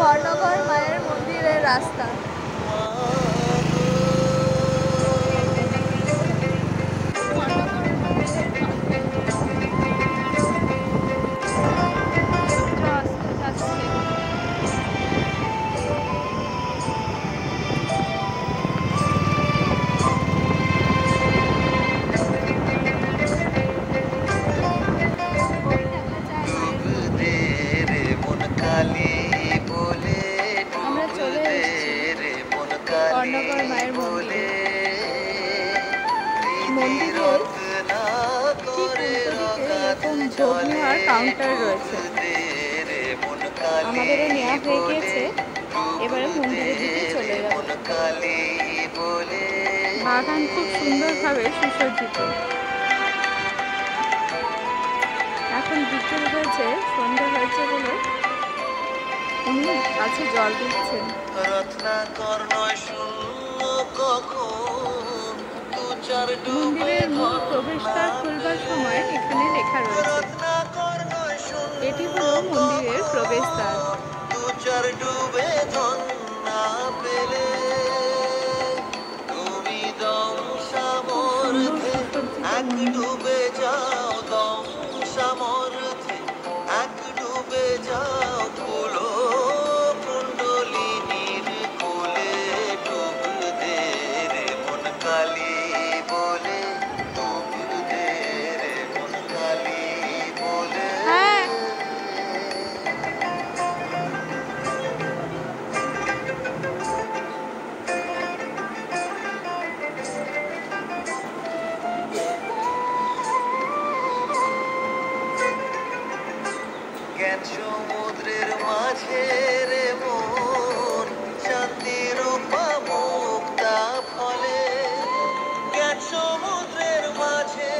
কর্ণগর মায়ের মন্দিরের রাস্তা। আমরা চলে এসেছি কর্ণগর মায়ের মন্দিরে। মন্দিরের ঠিক উল্টো দিকে এরকম ভোগ নেওয়ার কাউন্টার রয়েছে। আমাদেরও নেওয়া হয়ে গিয়েছে, এবারে মন্দিরের দিকে চলে যাব। বাগান খুব সুন্দরভাবে সুসজ্জিত। এখন বিকেল হয়েছে, সন্ধ্যা হয়েছে বলে উনি গাছে জল দিচ্ছেন। মন্দিরের মূল প্রবেশদ্বার খুলবার সময় এখানে লেখা রয়েছে, এটি হলো মন্দিরের প্রবেশদ্বার। ডুবে যাও দম সামর্থ্যে, এক ডুবে যাও ফুলো কুণ্ডলিনীর কোলে, ডুব দে রে মন কালী বলে, ডুব দে রে মন কালী বলে। জ্ঞান সমুদ্রের মাঝে রে মন, শান্তির রূপা মুক্তা ফলে। জ্ঞান সমুদ্রের মাঝে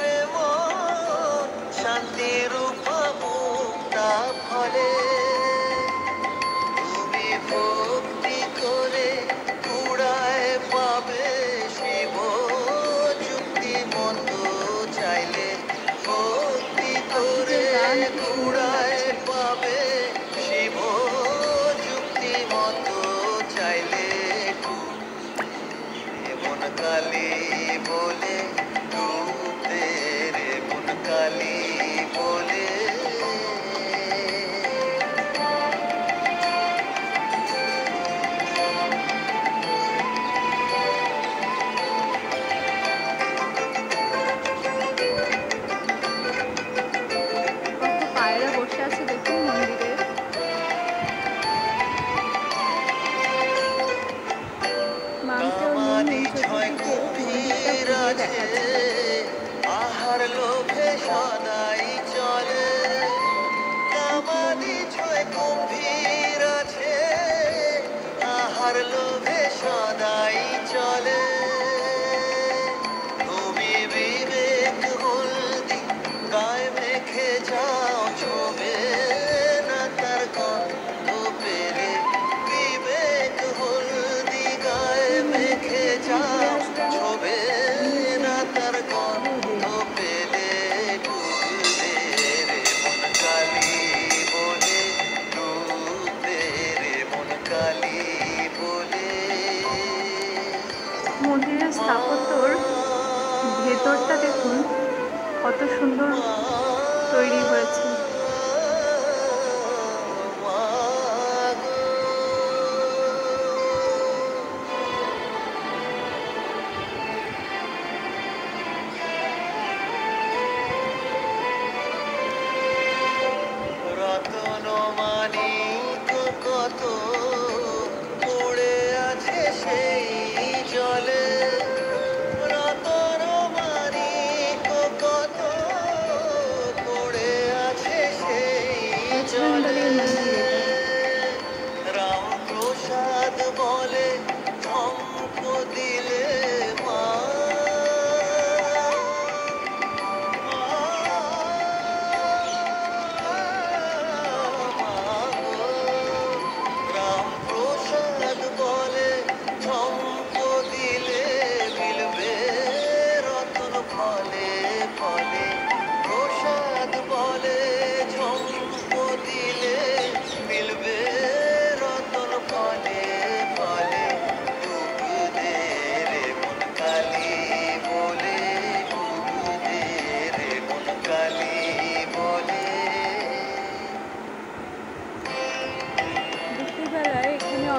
রে মন, শান্তির রূপা মুক্তা ফলে। তুমি ভক্তি করে কুড়ায় পাবে শিব যুক্তি মত চাইলে, ভক্তি করে কুড়ায় পাবে শিব যুক্তি মত চাইলে। মন কালী বলে, ডুবতে রে মন কালী বলে। পায়রা বসে আছে দেখুন মন্দিরে। আহার লোভে সদাই চলে, কামাদি ছয় গম্ভীর আছে, আহার লোভে সদাই চলে। তুমি বিবেক হলদি গায়ে মেখে যাও, ছবে না তার গন্ধ পেলে। বিবেক হলদি গায়ে মেখে যাও, ছবে না তার গন্ধ পেলে। ডুবতে রে মন কালী বলে, ডুবতে রে মন কালী বলে। মন্দিরের স্থাপত্যর ভেতরটা দেখুন কত সুন্দর তৈরি হয়েছে। রতন মানিক কত পড়ে আছে সেই জলে, রতন মানিক কত পড়ে আছে সেই জলে। রাম প্রসাদ বলে ঝম্প দিলে মা, রাম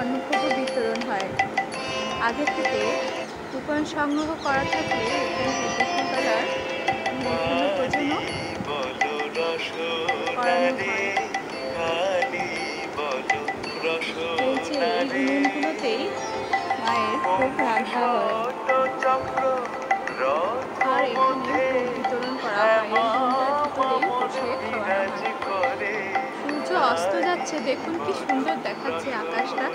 অন্নভোগ বিতরণ হয়। আগে থেকে কুপন সংগ্রহ করা থাকলে এখানে দুপুরবেলার নির্ধারণ প্রয়োজনও করানো হয়। এই যে এই উনুনগুলোতেই মায়ের ভোগ রান্না হয় আর এখানে ভোগ বিতরণ করা হয়। এই রুমটার ভিতরেই বসে খাওয়ানো হয়। সূর্য অস্ত যাচ্ছে, দেখুন কি সুন্দর দেখাচ্ছে আকাশটা।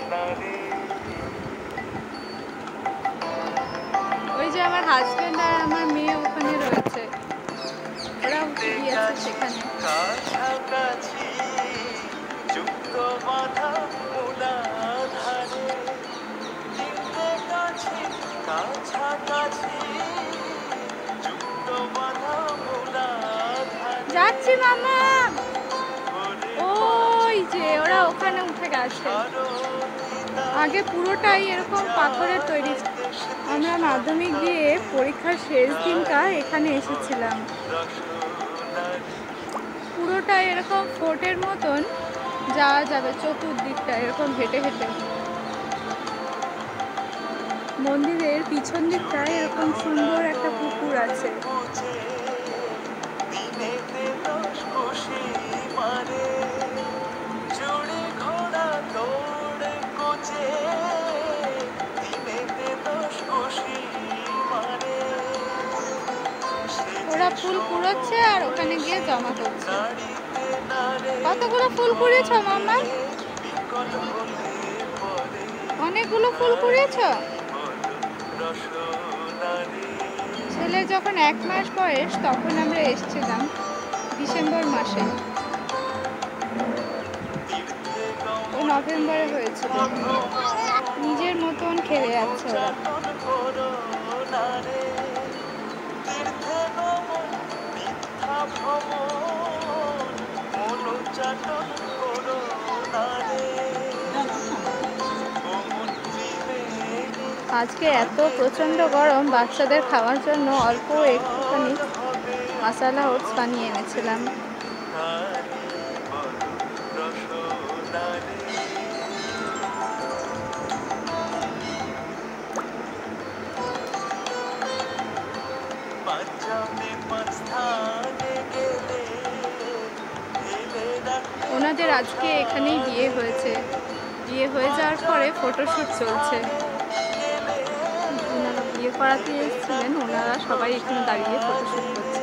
ওই যে আমার হাজবেন্ড আর আমার মেয়ে ওখানে রয়েছে, ওরা উঠে গিয়েছে সেখানে। যাচ্ছি মামা, ওই যে ওরা ওখানে উঠে গেছে। আগে পুরোটাই এরকম পাথরের তৈরি। আমরা মাধ্যমিক দিয়ে পরীক্ষার শেষ দিনটা এখানে এসেছিলাম। পুরোটাই এরকম ফোর্টের মতন যাওয়া যাবে, চতুর্দিকটা এরকম হেঁটে হেঁটে। মন্দিরের পিছন দিকটায় এরকম সুন্দর একটা পুকুর আছে। ওরা ফুল কুড়োচ্ছে আর ওখানে গিয়ে জমা করছে। কতগুলো ফুল কুড়িয়েছ মামা? অনেকগুলো ফুল কুড়িয়েছ? ছেলে যখন 1 মাস বয়স তখন আমরা এসেছিলাম ডিসেম্বর মাসে, ও নভেম্বরে হয়েছিল। নিজের মতন খেলে যাচ্ছে ওরা। আজকে এত প্রচণ্ড গরম, বাচ্চাদের খাওয়ার জন্য অল্প একটুখানি মশলা ওটস বানিয়ে এনেছিলাম। ওনাদের আজকে এখানেই বিয়ে হয়েছে। বিয়ে হয়ে যাওয়ার পরে ফটোশ্যুট চলছে। ওনারা বিয়ে করাতে এসেছিলেন, ওনারা সবাই এখানে দাঁড়িয়ে ফটোশ্যুট করছে।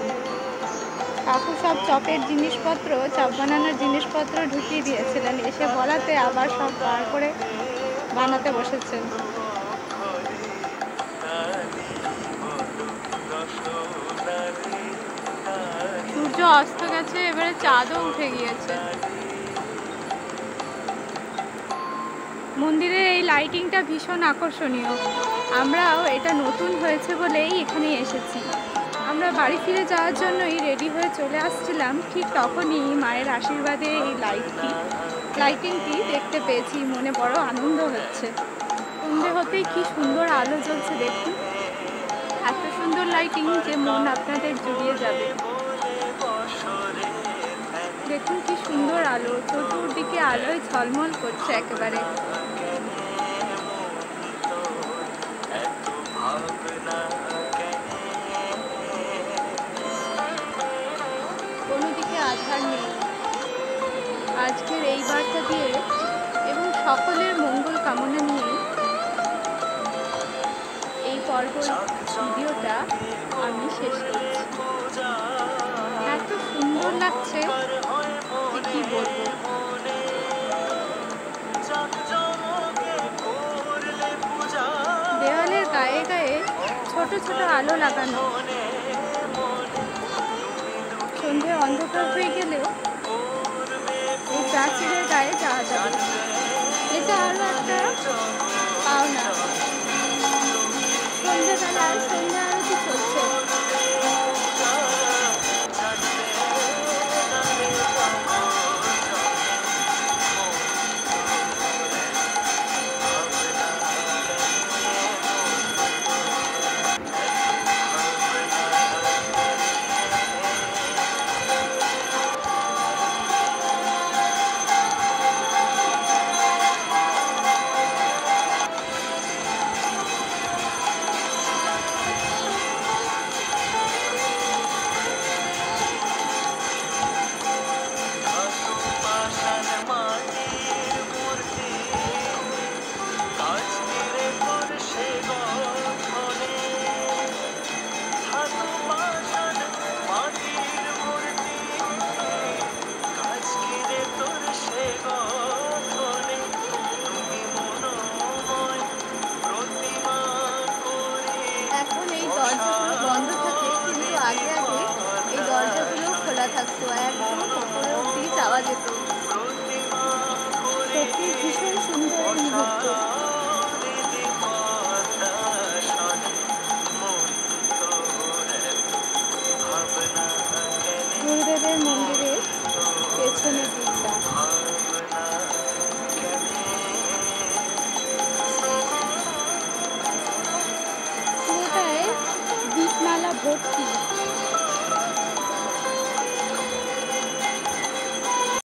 কাকু সব চপের জিনিসপত্র, চপ বানানোর জিনিসপত্র ঢুকিয়ে দিয়েছিলেন, এসে বলাতে আবার সব বার করে বানাতে বসেছেন। সূর্য অস্ত গেছে, এবারে চাঁদও উঠে গিয়েছে। মন্দিরের এই লাইটিংটা ভীষণ আকর্ষণীয়। আমরাও এটা নতুন হয়েছে বলেই এখানে এসেছি। আমরা বাড়ি ফিরে যাওয়ার জন্যই রেডি হয়ে চলে আসছিলাম, ঠিক তখনই মায়ের আশীর্বাদে এই লাইটিংটি দেখতে পেয়েছি। মনে বড় আনন্দ হচ্ছে। সন্ধে হতেই কি সুন্দর আলো জ্বলছে দেখুন। এত সুন্দর লাইটিং যে মন আপনাদের জুড়িয়ে যাবে। দেখুন কি সুন্দর আলো, চতুর্দিকে আলোয় ঝলমল করছে একেবারে। কোনো দিকে আধার নেই। আজকের এই বার্তা দিয়ে এবং সকলের মঙ্গল কামনা নিয়ে এই পর্বের ভিডিওটা আমি শেষ করছি। এত সুন্দর লাগছে যে কি বলবো। দেওয়ালের গায়ে গায়ে ছোট ছোট আলো লাগানো। সন্ধে অন্ধকার হয়ে গেলেও এই প্রাচীরের গায়ে যাওয়া যাবে। এটা আরো একটা পাওনা। সন্ধ্যাবেলায় সন্ধ্যা আরতি চলছে। লক্ষ্মী।